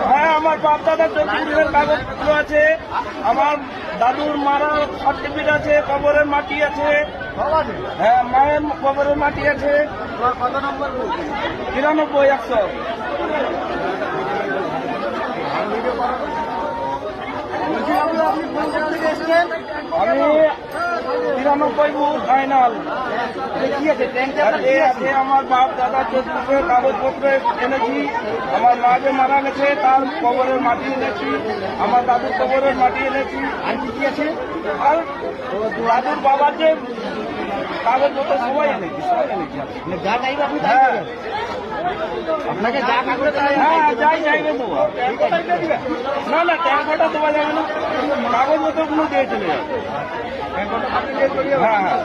হ্যাঁ, আমার বাপ দাদার চতুর্থের কাগজগুলো আছে, আমার দাদুর মারার সার্টিফিকেট আছে, কবরের মাটি আছে। হ্যাঁ, মায়ের কবরের মাটি আছে। কত নম্বর? 93, 100। আমি 93 ফাইনাল। আমার বাপ দাদার চতুর্থের কাগজপত্র এনেছি, আমার মা যে মারা গেছে তার কবরের মাটি এনেছি, আমার দাদুর কবরের মাটি এনেছি। আর কি আছে? আর দাদুর বাবার যে কাগজপত্র সবাই এনেছি, সবাই এনেছি। যা চাইবে আপনি আপনাকে যা কাগজ, হ্যাঁ যাই চাইবে দেবো। না না, ট্যাঙ্কটা দেওয়া যাবে না, কাগজপত্রগুলো দিয়ে চলে যাবে। হ্যাঁ হ্যাঁ।